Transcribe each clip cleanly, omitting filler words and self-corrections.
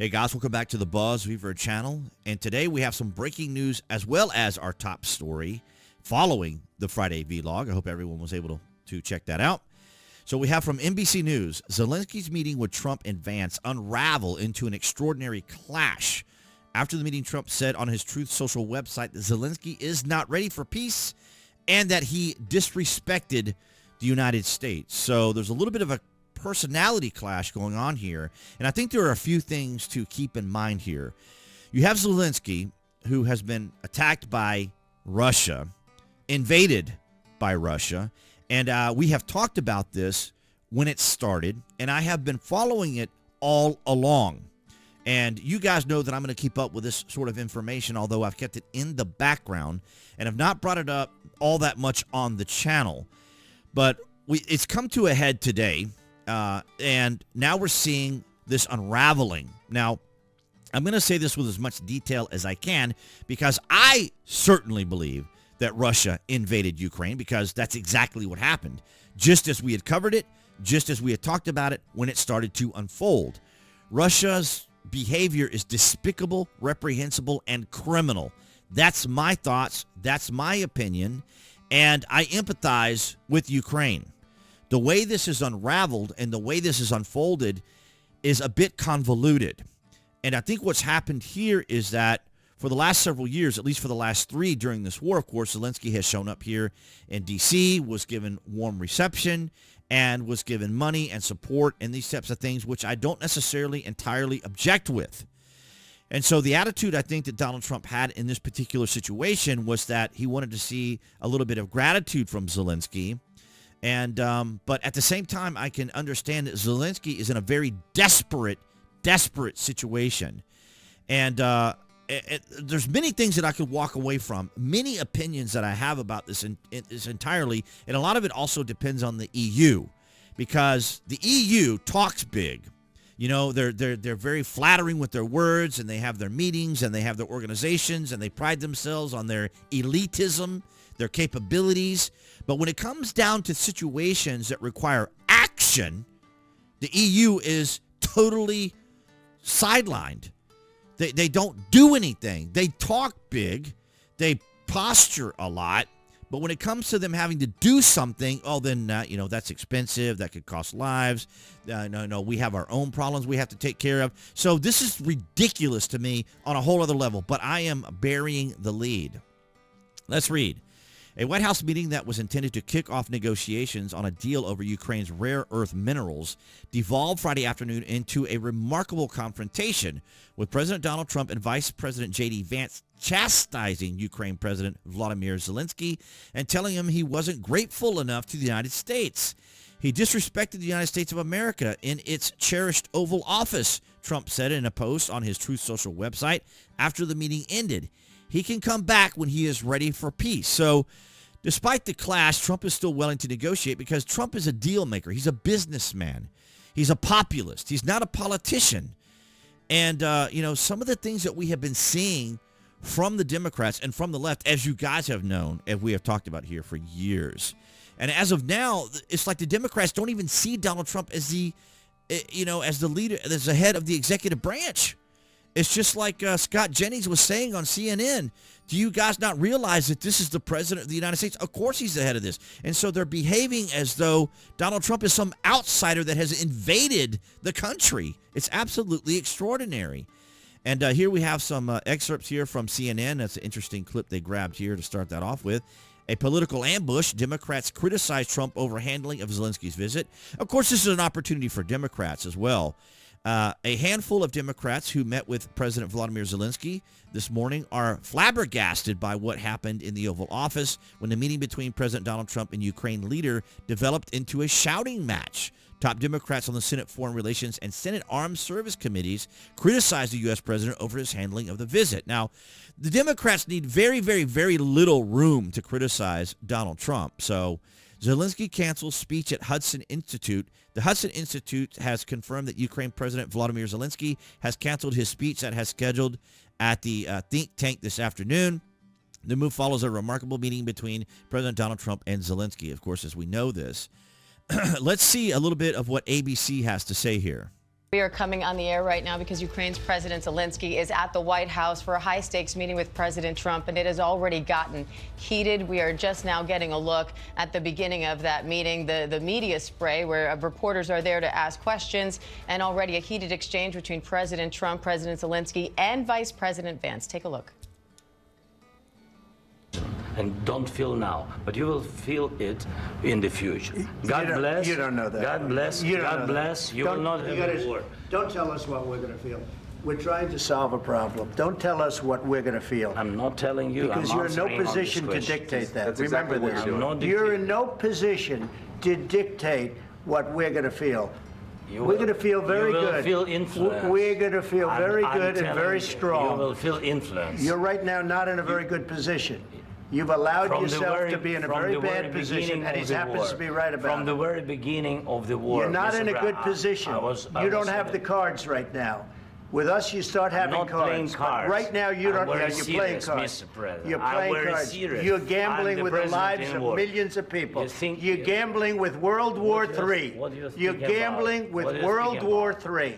Hey guys, welcome back to the BuzWeaver channel. And today we have some breaking news as well as our top story following the Friday vlog. I hope everyone was able to check that out. So we have from NBC News, Zelensky's meeting with Trump and Vance unravel into an extraordinary clash. After the meeting, Trump said on his Truth Social website that Zelenskyy is not ready for peace and that he disrespected the United States. So there's a little bit of a personality clash going on here, and I think there are a few things to keep in mind here. You have Zelenskyy, who has been attacked by Russia, invaded by Russia, and we have talked about this when it started, and I have been following it all along. And you guys know that I'm going to keep up with this sort of information, although I've kept it in the background and have not brought it up all that much on the channel. But it's come to a head today. And now we're seeing this unraveling. Now, I'm going to say this with as much detail as I can because I certainly believe that Russia invaded Ukraine because that's exactly what happened. Just as we had covered it, just as we had talked about it when it started to unfold. Russia's behavior is despicable, reprehensible, and criminal. That's my thoughts. That's my opinion. And I empathize with Ukraine. The way this is unraveled and the way this is unfolded is a bit convoluted. And I think what's happened here is that for the last several years, at least for the last 3 during this war, of course, Zelenskyy has shown up here in D.C., was given warm reception, and was given money and support and these types of things, which I don't necessarily entirely object with. And so the attitude I think that Donald Trump had in this particular situation was that he wanted to see a little bit of gratitude from Zelenskyy. And but at the same time, I can understand that Zelenskyy is in a very desperate situation. And there's many things that I could walk away from, many opinions that I have about this entirely. And a lot of it also depends on the EU, because the EU talks big. You know, they're very flattering with their words, and they have their meetings, and they have their organizations, and they pride themselves on their elitism, their capabilities. But when it comes down to situations that require action, the EU is totally sidelined. They don't do anything. They talk big. They posture a lot. But when it comes to them having to do something, oh, then, that's expensive. That could cost lives. No, we have our own problems we have to take care of. So this is ridiculous to me on a whole other level. But I am burying the lead. Let's read. A White House meeting that was intended to kick off negotiations on a deal over Ukraine's rare earth minerals devolved Friday afternoon into a remarkable confrontation, with President Donald Trump and Vice President JD Vance chastising Ukraine President Volodymyr Zelenskyy and telling him he wasn't grateful enough to the United States. He disrespected the United States of America in its cherished Oval Office, Trump said in a post on his Truth Social website after the meeting ended. He can come back when he is ready for peace. So despite the clash, Trump is still willing to negotiate because Trump is a deal maker. He's a businessman. He's a populist. He's not a politician. And, some of the things that we have been seeing from the Democrats and from the left, as you guys have known, as we have talked about here for years. And as of now, it's like the Democrats don't even see Donald Trump as the leader, as the head of the executive branch. It's just like Scott Jennings was saying on CNN. Do you guys not realize that this is the president of the United States? Of course he's the head of this. And so they're behaving as though Donald Trump is some outsider that has invaded the country. It's absolutely extraordinary. And here we have some excerpts here from CNN. That's an interesting clip they grabbed here to start that off with. A political ambush. Democrats criticize Trump over handling of Zelenskyy's visit. Of course, this is an opportunity for Democrats as well. A handful of Democrats who met with President Volodymyr Zelenskyy this morning are flabbergasted by what happened in the Oval Office when the meeting between President Donald Trump and Ukraine leader developed into a shouting match. Top Democrats on the Senate Foreign Relations and Senate Armed Service Committees criticized the U.S. president over his handling of the visit. Now, the Democrats need very, very, very little room to criticize Donald Trump. So Zelenskyy cancels speech at Hudson Institute. The Hudson Institute has confirmed that Ukraine President Volodymyr Zelenskyy has canceled his speech that has scheduled at the think tank this afternoon. The move follows a remarkable meeting between President Donald Trump and Zelenskyy, of course, as we know this. Let's see a little bit of what ABC has to say here. We are coming on the air right now because Ukraine's President Zelenskyy is at the White House for a high-stakes meeting with President Trump, and it has already gotten heated. We are just now getting a look at the beginning of that meeting, the media spray, where reporters are there to ask questions, and already a heated exchange between President Trump, President Zelenskyy, and Vice President Vance. Take a look. And don't feel now, but you will feel it in the future. God bless. You don't know that. God bless. God bless. You will not have a war. Don't tell us what we're going to feel. We're trying to solve a problem. Don't tell us what we're going to feel. I'm not telling you. Because you're in no position to dictate that. That's exactly Remember what this. you're doing. You're in no position to dictate what we're going to feel. We're going to feel very good. You will feel influence. We're going to feel very good and very strong. You will feel influence. You're right now not in a very good position. You've allowed yourself to be in a very bad position, and he happens to be right about it. From the very beginning of the war. You're not in a good position. You don't have the cards right now. With us, you start having cards. I'm not playing cards. But right now, you don't. Yeah, you're playing cards. Mr. President. You're playing cards. Serious. You're gambling with the lives of war. millions of people. You're gambling with World War III. You're gambling with World War III.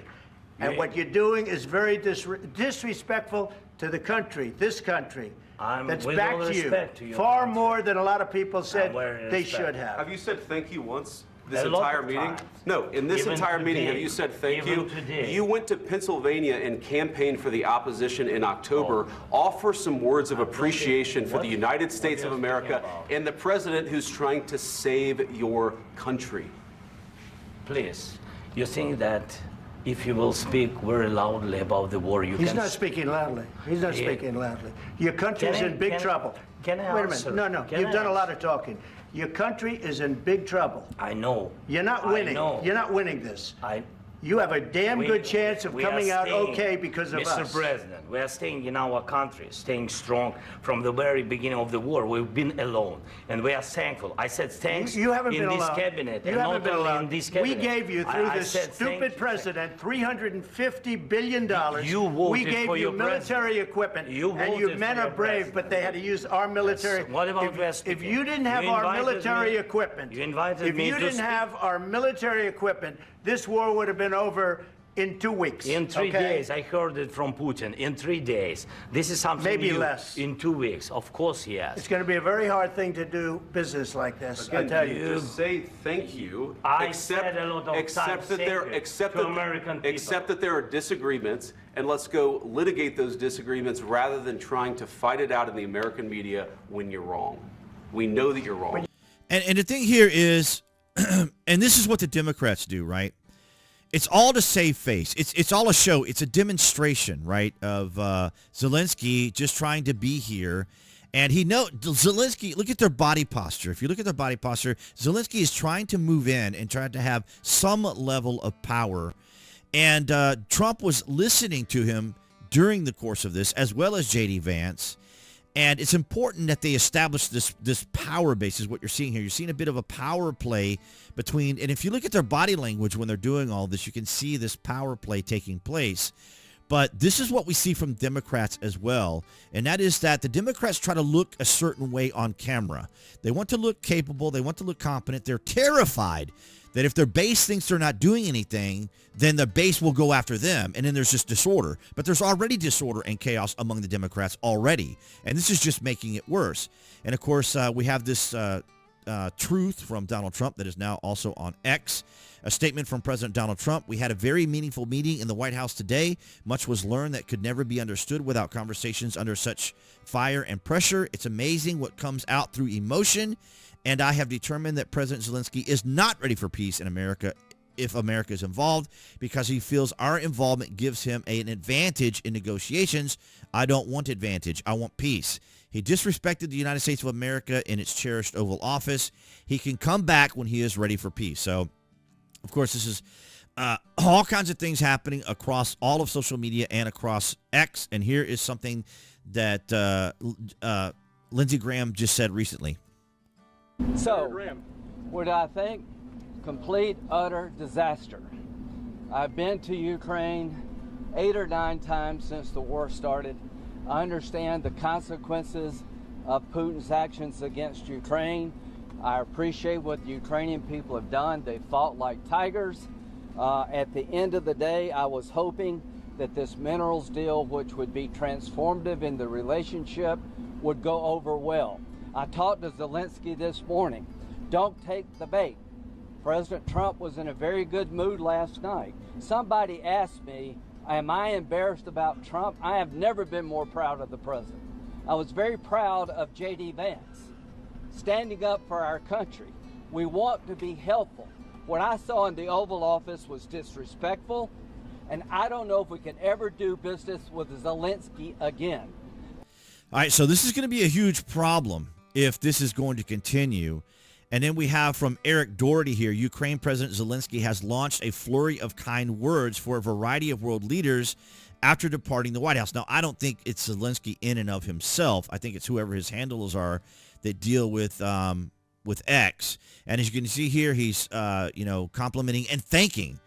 And what you're doing is very disrespectful to the country, this country. That's back to you, far more than a lot of people said they should have. Have you said thank you once this entire meeting? No, in this entire meeting, have you said thank you? You went to Pennsylvania and campaigned for the opposition in October. Offer some words of appreciation for the United States of America and the president who's trying to save your country. Please, you think that if you will speak very loudly about the war, you can... He's not speaking loudly. He's not speaking loudly. Your country is in big trouble. Can I Wait a minute. No. You've done a lot of talking. Your country is in big trouble. I know. You're not winning. You're not winning this. You have a damn good chance of coming out okay because of us. Mr. President, we are staying in our country, staying strong from the very beginning of the war. We've been alone, and we are thankful. I said thanks you haven't in been this alone. cabinet. You haven't been alone. In this cabinet. We gave you, through this stupid president, $350 billion. You voted we gave for you your military equipment, and your men are brave, but they had to use our military. Yes. What about if you didn't have our military equipment, if you didn't have our military equipment, this war would have been over in 2 weeks. In 3 days, I heard it from Putin. In 3 days. This is something maybe new. Less. In 2 weeks. Of course, yes. It's going to be a very hard thing to do business like this. Again, I tell you. Just say thank you. I said a lot of accept that there are disagreements, and let's go litigate those disagreements rather than trying to fight it out in the American media when you're wrong. We know that you're wrong. And the thing here is, and this is what the Democrats do, right? It's all to save face. It's all a show. It's a demonstration, right, of Zelenskyy just trying to be here. And Zelenskyy, look at their body posture. If you look at their body posture, Zelenskyy is trying to move in and trying to have some level of power. And Trump was listening to him during the course of this, as well as JD Vance. And it's important that they establish this power base is what you're seeing here. You're seeing a bit of a power play between, and if you look at their body language when they're doing all this, you can see this power play taking place. But this is what we see from Democrats as well, and that is that the Democrats try to look a certain way on camera. They want to look capable. They want to look competent. They're terrified that if their base thinks they're not doing anything, then the base will go after them, and then there's just disorder. But there's already disorder and chaos among the Democrats already, and this is just making it worse. And, of course, we have this truth from Donald Trump that is now also on X. A statement from President Donald Trump. We had a very meaningful meeting in the White House today. Much was learned that could never be understood without conversations under such fire and pressure. It's amazing what comes out through emotion. And I have determined that President Zelenskyy is not ready for peace in America if America is involved, because he feels our involvement gives him an advantage in negotiations. I don't want advantage. I want peace. He disrespected the United States of America in its cherished Oval Office. He can come back when he is ready for peace. So, of course, this is all kinds of things happening across all of social media and across X. And here is something that Lindsey Graham just said recently. So, what I think? Complete, utter disaster. I've been to Ukraine 8 or 9 times since the war started. I understand the consequences of Putin's actions against Ukraine. I appreciate what the Ukrainian people have done. They fought like tigers. At the end of the day, I was hoping that this minerals deal, which would be transformative in the relationship, would go over well. I talked to Zelenskyy this morning. Don't take the bait. President Trump was in a very good mood last night. Somebody asked me, am I embarrassed about Trump? I have never been more proud of the president. I was very proud of JD Vance, standing up for our country. We want to be helpful. What I saw in the Oval Office was disrespectful, and I don't know if we can ever do business with Zelenskyy again. All right, so this is going to be a huge problem if this is going to continue. And then we have from Eric Doherty here, Ukraine President Zelenskyy has launched a flurry of kind words for a variety of world leaders after departing the White House. Now, I don't think it's Zelenskyy in and of himself. I think it's whoever his handlers are that deal with X. And as you can see here, he's, complimenting and thanking,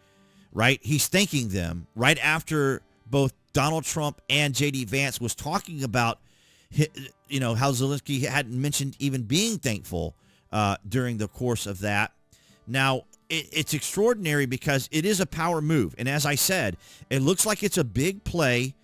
right? He's thanking them right after both Donald Trump and JD Vance was talking about, how Zelenskyy hadn't mentioned even being thankful during the course of that. Now, it's extraordinary because it is a power move. And as I said, it looks like it's a big play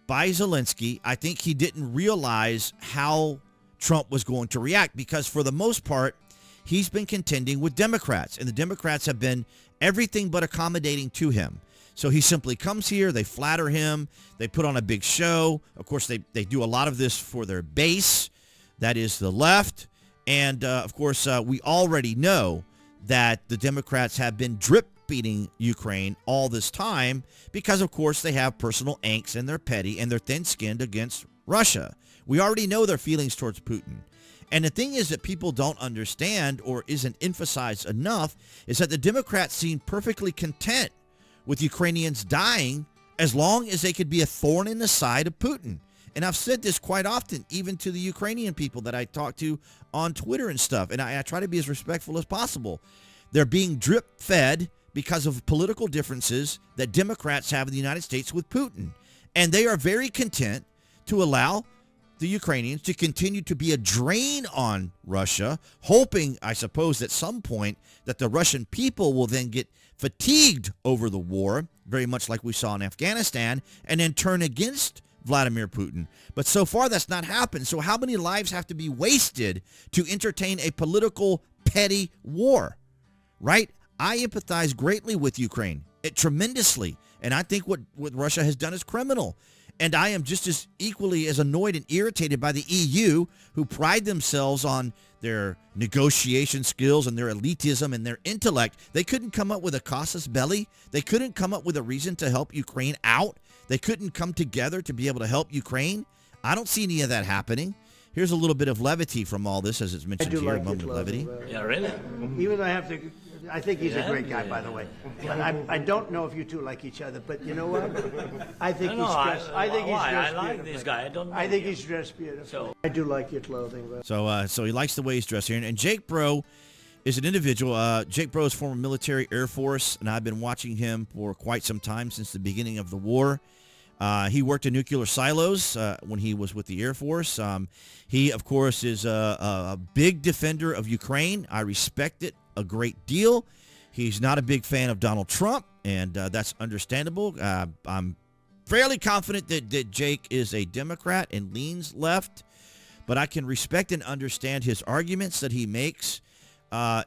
by Zelenskyy. I think he didn't realize how Trump was going to react because for the most part, he's been contending with Democrats. And the Democrats have been everything but accommodating to him. So he simply comes here, they flatter him, they put on a big show. Of course, they do a lot of this for their base, that is the left. And, of course, we already know that the Democrats have been drip-feeding Ukraine all this time because, of course, they have personal angst and they're petty and they're thin-skinned against Russia. We already know their feelings towards Putin. And the thing is that people don't understand or isn't emphasized enough is that the Democrats seem perfectly content with Ukrainians dying as long as they could be a thorn in the side of Putin. And I've said this quite often, even to the Ukrainian people that I talk to on Twitter and stuff. And I try to be as respectful as possible. They're being drip-fed because of political differences that Democrats have in the United States with Putin. And they are very content to allow the Ukrainians to continue to be a drain on Russia, hoping, I suppose, at some point that the Russian people will then get fatigued over the war, very much like we saw in Afghanistan, and then turn against Vladimir Putin. But so far, that's not happened. So how many lives have to be wasted to entertain a political, petty war, right? I empathize greatly with Ukraine, tremendously. And I think what Russia has done is criminal. And I am just as equally as annoyed and irritated by the EU, who pride themselves on their negotiation skills and their elitism and their intellect. They couldn't come up with a casus belli. They couldn't come up with a reason to help Ukraine out. They couldn't come together to be able to help Ukraine. I don't see any of that happening. Here's a little bit of levity from all this, as it's mentioned here, a moment of levity. Yeah, really? Even though I think he's a great guy, by the way. But I don't know if you two like each other, but you know what? I think he's dressed. I think he's dressed beautiful. I like this guy. I think he's dressed beautiful. So I do like your clothing. Bro. So he likes the way he's dressed here. And Jake Bro is an individual. Jake Bro is former military, Air Force, and I've been watching him for quite some time since the beginning of the war. He worked in nuclear silos when he was with the Air Force. He, of course, is a big defender of Ukraine. I respect it a great deal. He's not a big fan of Donald Trump, and that's understandable. I'm fairly confident that Jake is a Democrat and leans left, but I can respect and understand his arguments that he makes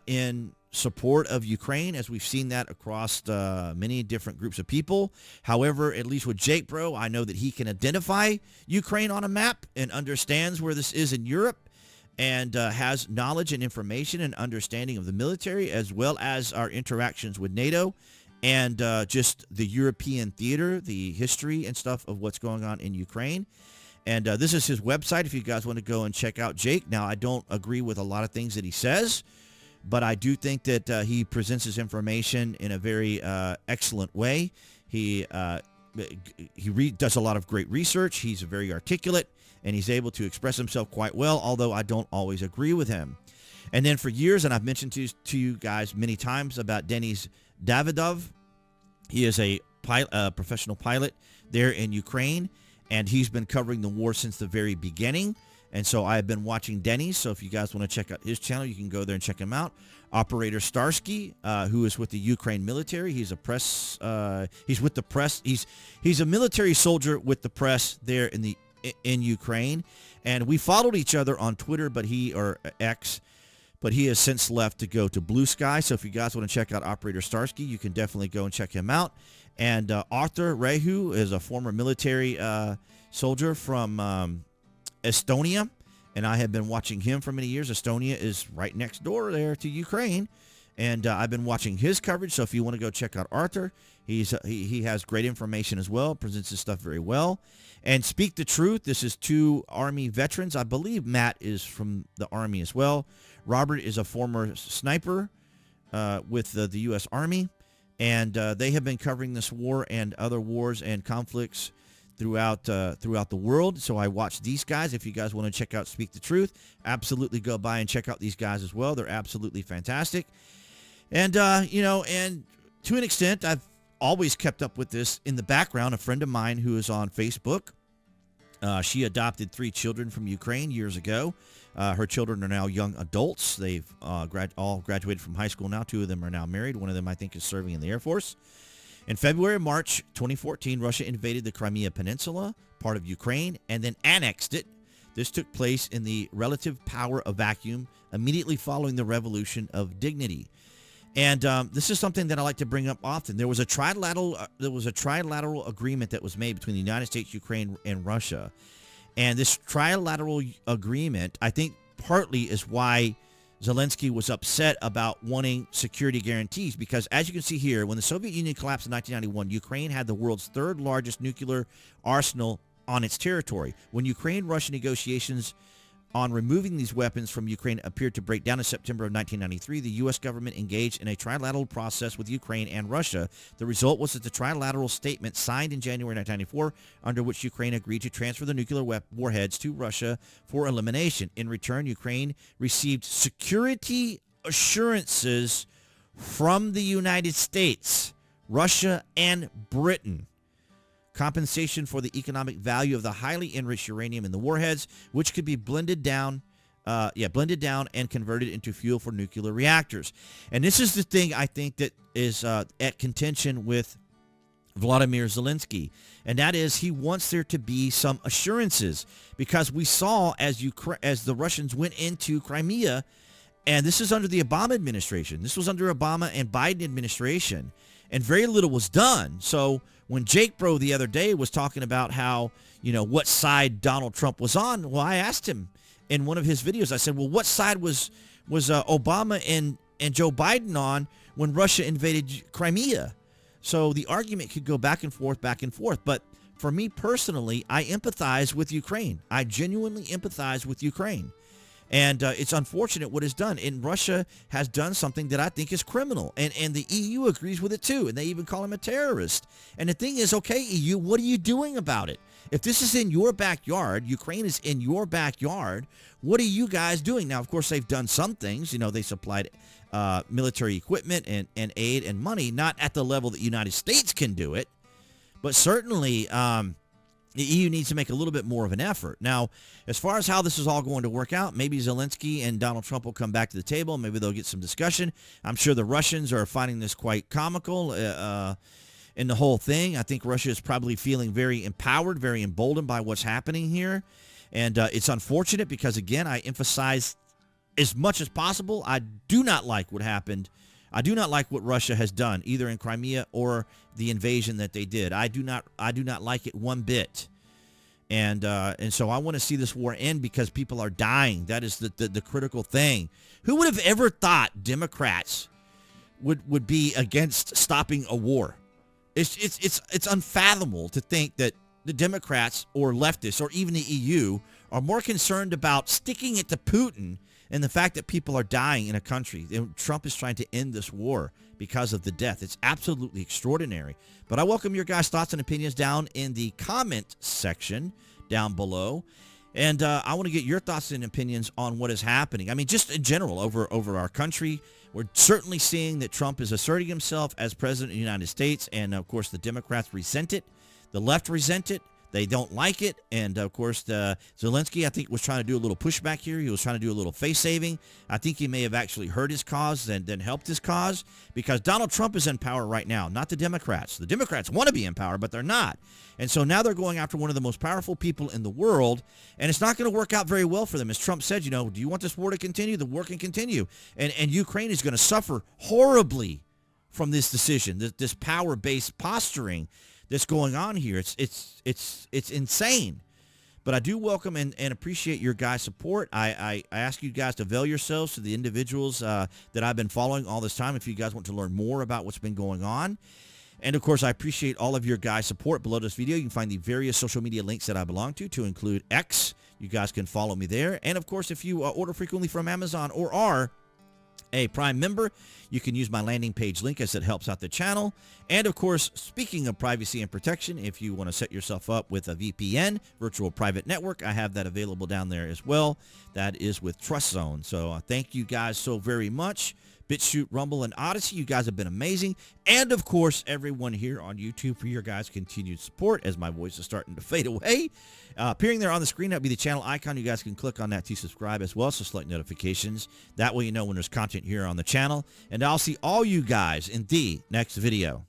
in support of Ukraine, as we've seen that across many different groups of people. However, at least with Jake Bro, I know that he can identify Ukraine on a map and understands where this is in Europe and has knowledge and information and understanding of the military as well as our interactions with NATO and just the European theater, the history and stuff of what's going on in Ukraine. And this is his website if you guys want to go and check out Jake. Now, I don't agree with a lot of things that he says, but I do think that he presents his information in a very excellent way. He does a lot of great research. He's very articulate, and he's able to express himself quite well, although I don't always agree with him. And then for years, and I've mentioned to you guys many times about Denis Davidov. He is a professional pilot there in Ukraine, and he's been covering the war since the very beginning. And so I have been watching Denny's. So if you guys want to check out his channel, you can go there and check him out. Operator Starsky, who is with the Ukraine military. He's a press. He's with the press. He's a military soldier with the press there in Ukraine. And we followed each other on Twitter, but he has since left to go to Blue Sky. So if you guys want to check out Operator Starsky, you can definitely go and check him out. And Arthur Rehu is a former military soldier from Estonia, and I have been watching him for many years. Estonia is right next door there to Ukraine, and I've been watching his coverage. So if you want to go check out Arthur, he has great information as well, presents his stuff very well. And Speak the Truth, this is two Army veterans. I believe Matt is from the Army as well. Robert is a former sniper with the U.S. Army, and they have been covering this war and other wars and conflicts throughout the world. So I watch these guys. If you guys want to check out Speak the Truth, absolutely go by and check out these guys as well. They're absolutely fantastic. And, and to an extent, I've always kept up with this in the background. A friend of mine who is on Facebook, she adopted 3 children from Ukraine years ago. Her children are now young adults. They've all graduated from high school now. 2 of them are now married. One of them, I think, is serving in the Air Force. In February and March 2014, Russia invaded the Crimea Peninsula, part of Ukraine, and then annexed it. This took place in the relative power of vacuum immediately following the Revolution of Dignity. And this is something that I like to bring up often. There was a trilateral agreement that was made between the United States, Ukraine, and Russia. And this trilateral agreement, I think, partly is why Zelenskyy was upset about wanting security guarantees, because as you can see here, when the Soviet Union collapsed in 1991, Ukraine had the world's 3rd largest nuclear arsenal on its territory. When Ukraine-Russia negotiations on removing these weapons from Ukraine appeared to break down in September of 1993, the U.S. government engaged in a trilateral process with Ukraine and Russia. The result was that the trilateral statement signed in January 1994, under which Ukraine agreed to transfer the nuclear warheads to Russia for elimination. In return, Ukraine received security assurances from the United States, Russia, and Britain. Compensation for the economic value of the highly enriched uranium in the warheads, which could be blended down and converted into fuel for nuclear reactors. And this is the thing I think that is at contention with Volodymyr Zelenskyy, and that is he wants there to be some assurances, because we saw as the Russians went into Crimea, and this is under the Obama administration. This was under Obama and Biden administration, and very little was done. So when Jake Bro the other day was talking about how, what side Donald Trump was on, well, I asked him in one of his videos, I said, well, what side was Obama and Joe Biden on when Russia invaded Crimea? So the argument could go back and forth. But for me personally, I empathize with Ukraine. I genuinely empathize with Ukraine. And it's unfortunate what is done. And Russia has done something that I think is criminal. And the EU agrees with it too. And they even call him a terrorist. And the thing is, okay, EU, what are you doing about it? If this is in your backyard, Ukraine is in your backyard, what are you guys doing? Now, of course, they've done some things. They supplied military equipment and aid and money, not at the level that the United States can do it. But certainly the EU needs to make a little bit more of an effort. Now, as far as how this is all going to work out, maybe Zelenskyy and Donald Trump will come back to the table. Maybe they'll get some discussion. I'm sure the Russians are finding this quite comical in the whole thing. I think Russia is probably feeling very empowered, very emboldened by what's happening here. And it's unfortunate because, again, I emphasize as much as possible, I do not like what happened. I do not like what Russia has done, either in Crimea or the invasion that they did. I do not like it one bit. And so I want to see this war end because people are dying. That is the critical thing. Who would have ever thought Democrats would be against stopping a war? It's unfathomable to think that the Democrats or leftists or even the EU are more concerned about sticking it to Putin and the fact that people are dying in a country. Trump is trying to end this war because of the death. It's absolutely extraordinary. But I welcome your guys' thoughts and opinions down in the comment section down below. And I want to get your thoughts and opinions on what is happening. I mean, just in general over our country. We're certainly seeing that Trump is asserting himself as president of the United States. And, of course, the Democrats resent it. The left resent it. They don't like it. And, of course, Zelenskyy, I think, was trying to do a little pushback here. He was trying to do a little face saving. I think he may have actually hurt his cause than helped his cause, because Donald Trump is in power right now, not the Democrats. The Democrats want to be in power, but they're not. And so now they're going after one of the most powerful people in the world, and it's not going to work out very well for them. As Trump said, do you want this war to continue? The war can continue. And Ukraine is going to suffer horribly from this decision, this power-based posturing that's going on here. It's insane. But I do welcome and appreciate your guys' support. I ask you guys to avail yourselves to the individuals that I've been following all this time if you guys want to learn more about what's been going on. And, of course, I appreciate all of your guys' support. Below this video, you can find the various social media links that I belong to include X. You guys can follow me there. And, of course, if you order frequently from Amazon or are a Prime member, you can use my landing page link, as it helps out the channel. And, of course, speaking of privacy and protection, if you want to set yourself up with a VPN, virtual private network, I have that available down there as well. That is with Trust Zone. So thank you guys so very much. BitChute, Rumble, and Odyssey, you guys have been amazing. And, of course, everyone here on YouTube for your guys' continued support as my voice is starting to fade away. Appearing there on the screen, that would be the channel icon. You guys can click on that to subscribe as well, so select notifications. That way you know when there's content here on the channel. And I'll see all you guys in the next video.